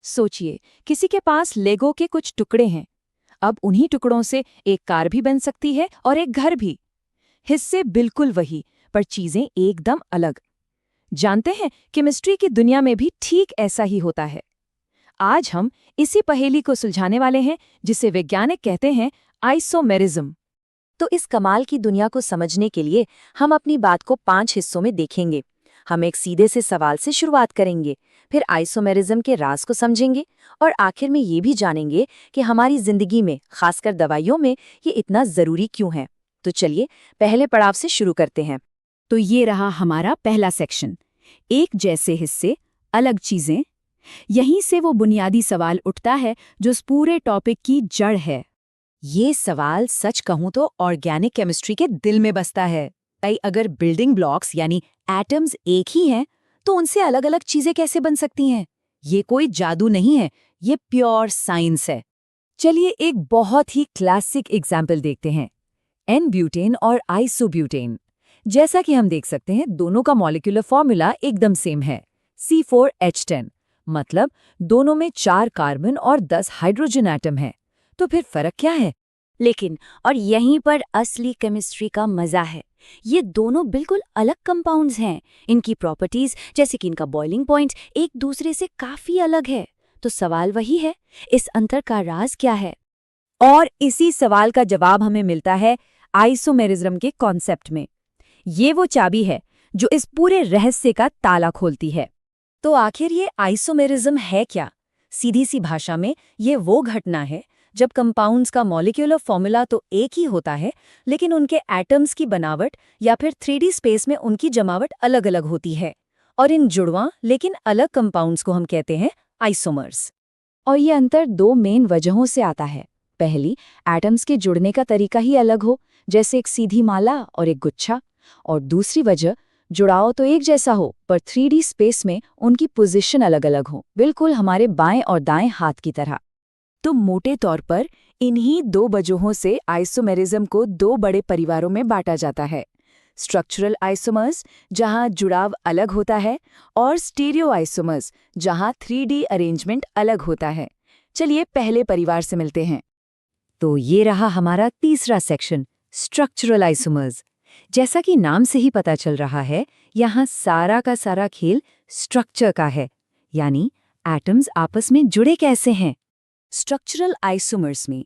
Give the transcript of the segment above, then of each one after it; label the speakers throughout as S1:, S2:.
S1: सोचिए, किसी के पास लेगो के कुछ टुकड़े हैं। अब उन्हीं टुकड़ों से एक कार भी बन सकती है और एक घर भी। हिस्से बिल्कुल वही, पर चीजें एकदम अलग। जानते हैं, केमिस्ट्री की दुनिया में भी ठीक ऐसा ही होता है। आज हम इसी पहेली को सुलझाने वाले हैं, जिसे वैज्ञानिक कहते हैं आइसोमेरिज्म। तो इस कमाल की दुनिया को समझने के लिए हम अपनी बात को 5 हिस्सों में देखेंगे। हम एक सीधे से सवाल से शुरुआत करेंगे, फिर आइसोमेरिज्म के राज को समझेंगे और आखिर में ये भी जानेंगे कि हमारी जिंदगी में, खासकर दवाइयों में, ये इतना जरूरी क्यों है। तो चलिए पहले पड़ाव से शुरू करते हैं। तो ये रहा हमारा पहला सेक्शन, एक जैसे हिस्से, अलग चीजें। यहीं से वो बुनियादी सवाल उठता है जो इस पूरे टॉपिक की जड़ है। ये सवाल सच कहूं तो ऑर्गेनिक केमिस्ट्री के दिल में बसता है। भाई, अगर बिल्डिंग ब्लॉक्स यानी एटम्स एक ही हैं, तो उनसे अलग अलग चीजें कैसे बन सकती हैं? ये कोई जादू नहीं है, ये प्योर साइंस है। चलिए एक बहुत ही क्लासिक एग्जाम्पल देखते हैं, एन-ब्यूटेन और आइसोब्यूटेन। जैसा कि हम देख सकते हैं, दोनों का मॉलिक्यूलर फॉर्मूला एकदम सेम है, C4H10। मतलब दोनों में 4 कार्बन और 10 हाइड्रोजन एटम है। तो फिर फर्क क्या है?
S2: लेकिन और यहीं पर असली केमिस्ट्री का मजा है। ये दोनों बिल्कुल अलग कंपाउंड्स हैं। इनकी प्रॉपर्टीज, जैसे कि इनका बॉइलिंग पॉइंट, एक दूसरे से काफी अलग है। तो सवाल वही है, इस अंतर का राज क्या है?
S1: और इसी सवाल का जवाब हमें मिलता है आइसोमेरिज्म के कॉन्सेप्ट में। ये वो चाबी है जो इस पूरे रहस्य का ताला खोलती है। तो आखिर ये आइसोमेरिज्म है क्या? सीधी सी भाषा में, ये वो घटना है जब कंपाउंड्स का मॉलिक्यूलर फॉर्मूला तो एक ही होता है, लेकिन उनके एटम्स की बनावट या फिर 3D स्पेस में उनकी जमावट अलग अलग होती है। और इन जुड़वां लेकिन अलग कंपाउंड्स को हम कहते हैं आइसोमर्स। और ये अंतर 2 मेन वजहों से आता है। पहली, एटम्स के जुड़ने का तरीका ही अलग हो, जैसे एक सीधी माला और एक गुच्छा। और दूसरी वजह, जुड़ाव तो एक जैसा हो, पर 3D स्पेस में उनकी पोजीशन अलग अलग हो, बिल्कुल हमारे बाएं और दाएं हाथ की तरह। तो मोटे तौर पर इन्हीं 2 वजहों से आइसोमेरिज्म को 2 बड़े परिवारों में बांटा जाता है। स्ट्रक्चरल आइसोमर्स, जहां जुड़ाव अलग होता है, और स्टीरियो आइसोमर्स, जहां 3D अरेंजमेंट अलग होता है। चलिए पहले परिवार से मिलते हैं। तो ये रहा हमारा तीसरा सेक्शन, स्ट्रक्चरल आइसोमर्स। जैसा कि नाम से ही पता चल रहा है, यहाँ सारा का सारा खेल स्ट्रक्चर का है, यानी एटम्स आपस में जुड़े कैसे हैं। स्ट्रक्चरल आइसोमर्स में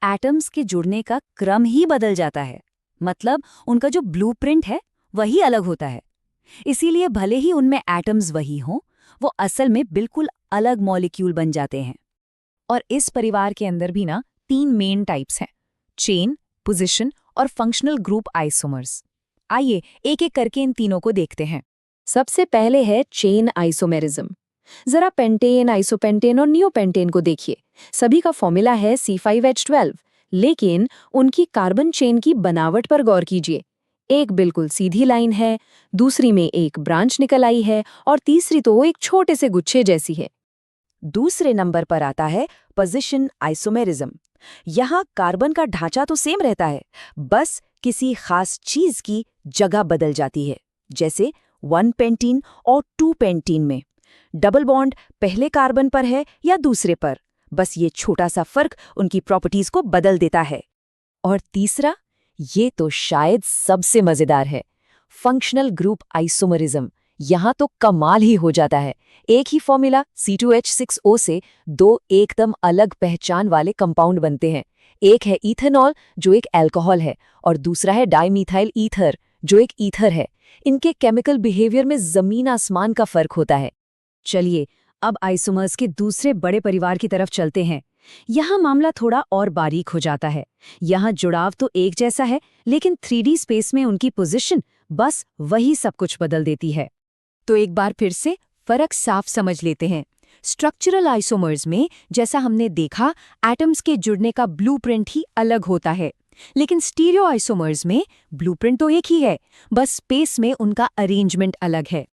S1: एटम्स के जुड़ने का क्रम ही बदल जाता है। मतलब उनका जो ब्लूप्रिंट है वही अलग होता है। इसीलिए भले ही उनमें एटम्स वही हों, वो असल में बिल्कुल अलग मॉलिक्यूल बन जाते हैं। और इस परिवार के अंदर भी ना 3 मेन टाइप्स हैं, चेन, पोजीशन और फंक्शनल ग्रुप आइसोमर्स। आइए एक एक करके इन तीनों को देखते हैं। सबसे पहले है चेन आइसोमेरिज्म। जरा पेंटेन, आइसोपेंटेन और नियोपेंटेन को देखिए। सभी का फॉर्मूला है C5H12, लेकिन उनकी कार्बन चेन की बनावट पर गौर कीजिए। एक बिल्कुल सीधी लाइन है, दूसरी में एक ब्रांच निकल आई है और तीसरी तो एक छोटे से गुच्छे जैसी है। दूसरे नंबर पर आता है पोजीशन आइसोमेरिज्म। यहाँ कार्बन का ढांचा तो सेम रहता है, बस किसी खास चीज की जगह बदल जाती है। जैसे 1 पेंटीन और 2 पेंटीन में डबल बॉन्ड पहले कार्बन पर है या दूसरे पर, बस ये छोटा सा फर्क उनकी प्रॉपर्टीज को बदल देता है। और तीसरा, ये तो शायद सबसे मजेदार है, फंक्शनल ग्रुप आइसोमरिज्म। यहाँ तो कमाल ही हो जाता है। एक ही फॉर्मूला C2H6O से 2 एकदम अलग पहचान वाले कंपाउंड बनते हैं। एक है इथेनॉल, जो एक अल्कोहल है, और दूसरा है डाइमीथाइल ईथर, जो एक ईथर है। इनके केमिकल बिहेवियर में जमीन आसमान का फर्क होता है। चलिए अब आइसोमर्स के दूसरे बड़े परिवार की तरफ चलते हैं। यहाँ मामला थोड़ा और बारीक हो जाता है। यहाँ जुड़ाव तो एक जैसा है, लेकिन 3D स्पेस में उनकी पोजीशन बस वही सब कुछ बदल देती है। तो एक बार फिर से फर्क साफ समझ लेते हैं। स्ट्रक्चरल आइसोमर्स में, जैसा हमने देखा, एटम्स के जुड़ने का ब्लूप्रिंट ही अलग होता है। लेकिन स्टीरियो आइसोमर्स में ब्लूप्रिंट तो एक ही है, बस स्पेस में उनका अरेंजमेंट अलग है।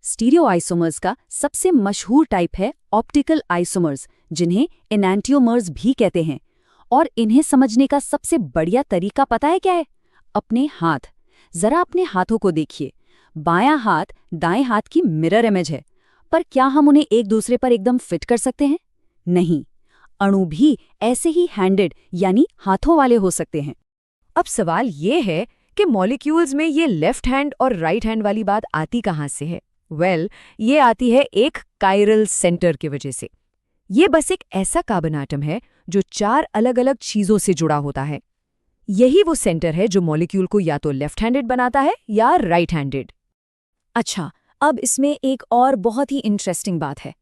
S1: स्टीरियो आइसोमर्स का सबसे मशहूर टाइप है ऑप्टिकल आइसोमर्स, जिन्हें एनांटियोमर्स भी कहते हैं। और इन्हें समझने का सबसे बढ़िया तरीका पता है क्या है? अपने हाथ। जरा अपने हाथों को देखिए। बायां हाथ दाएं हाथ की मिरर इमेज है।
S2: पर क्या हम उन्हें एक दूसरे पर एकदम फिट कर सकते हैं? नहीं, अणु भी ऐसे ही हैंडेड यानी हाथों वाले हो सकते हैं।
S1: अब सवाल ये है कि मॉलिक्यूल्स में ये लेफ्ट हैंड और राइट हैंड वाली बात आती कहाँ से है? ये आती है एक कायरल सेंटर की वजह से। ये बस एक ऐसा कार्बन आटम है जो 4 अलग-अलग चीजों से जुड़ा होता है। यही वो सेंटर है जो मॉलिक्यूल को या तो लेफ्ट हैंडेड बनाता है या राइट हैंडेड।
S2: अच्छा, अब इसमें एक और बहुत ही इंटरेस्टिंग बात है।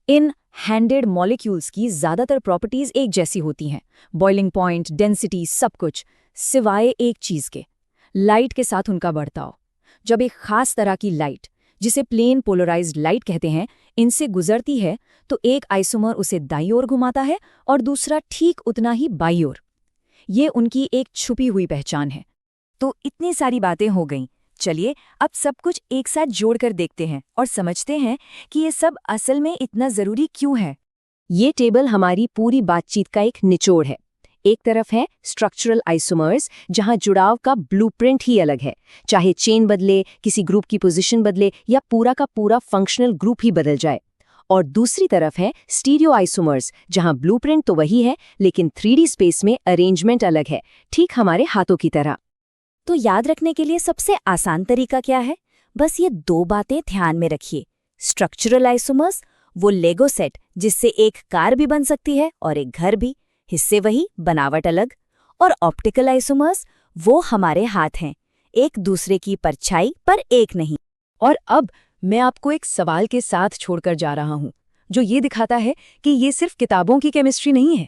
S2: इन हैंडेड मॉलिक्यूल्स की ज़्यादातर प्रॉपर्टीज एक जैसी होती हैं, बॉइलिंग पॉइंट, डेंसिटी, सब कुछ, सिवाय एक चीज़ के, लाइट के साथ उनका बर्ताव। जब एक खास तरह की लाइट, जिसे प्लेन पोलराइज्ड लाइट कहते हैं, इनसे गुजरती है तो एक आइसोमर उसे दाईं ओर घुमाता है और दूसरा ठीक उतना ही बाईं ओर। ये उनकी एक छुपी हुई पहचान है।
S1: तो इतनी सारी बातें हो गईं। चलिए अब सब कुछ एक साथ जोड़कर देखते हैं और समझते हैं कि ये सब असल में इतना ज़रूरी क्यों है।
S2: ये टेबल हमारी पूरी बातचीत का एक निचोड़ है। एक तरफ है स्ट्रक्चरल आइसोमर्स, जहां जुड़ाव का ब्लूप्रिंट ही अलग है, चाहे चेन बदले, किसी ग्रुप की पोजीशन बदले या पूरा का पूरा फंक्शनल ग्रुप ही बदल जाए। और दूसरी तरफ है स्टीरियो आइसोमर्स, जहां ब्लूप्रिंट तो वही है लेकिन 3D स्पेस में अरेंजमेंट अलग है, ठीक हमारे हाथों की तरह। तो याद रखने के लिए सबसे आसान तरीका क्या है? बस ये 2 बातें ध्यान में रखिए। स्ट्रक्चरल आइसोमर्स, वो लेगो सेट जिससे एक कार भी बन सकती है और एक घर भी, हिस्से वही, बनावट अलग। और ऑप्टिकल आइसोमर्स, वो हमारे हाथ हैं, एक दूसरे की परछाई पर एक नहीं।
S1: और अब मैं आपको एक सवाल के साथ छोड़कर जा रहा हूं, जो ये दिखाता है कि ये सिर्फ किताबों की केमिस्ट्री नहीं है।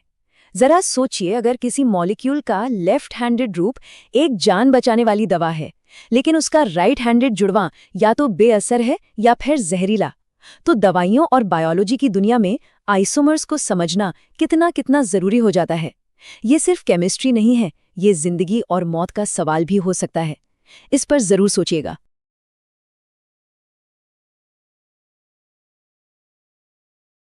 S1: जरा सोचिए, अगर किसी मॉलिक्यूल का लेफ्ट हैंडेड रूप एक जान बचाने वाली दवा है, लेकिन उसका राइट हैंडेड जुड़वां या तो बेअसर है या फिर जहरीला, तो दवाइयों और बायोलॉजी की दुनिया में आइसोमर्स को समझना कितना जरूरी हो जाता है। ये सिर्फ केमिस्ट्री नहीं है, ये जिंदगी और मौत का सवाल भी हो सकता है। इस पर जरूर सोचिएगा।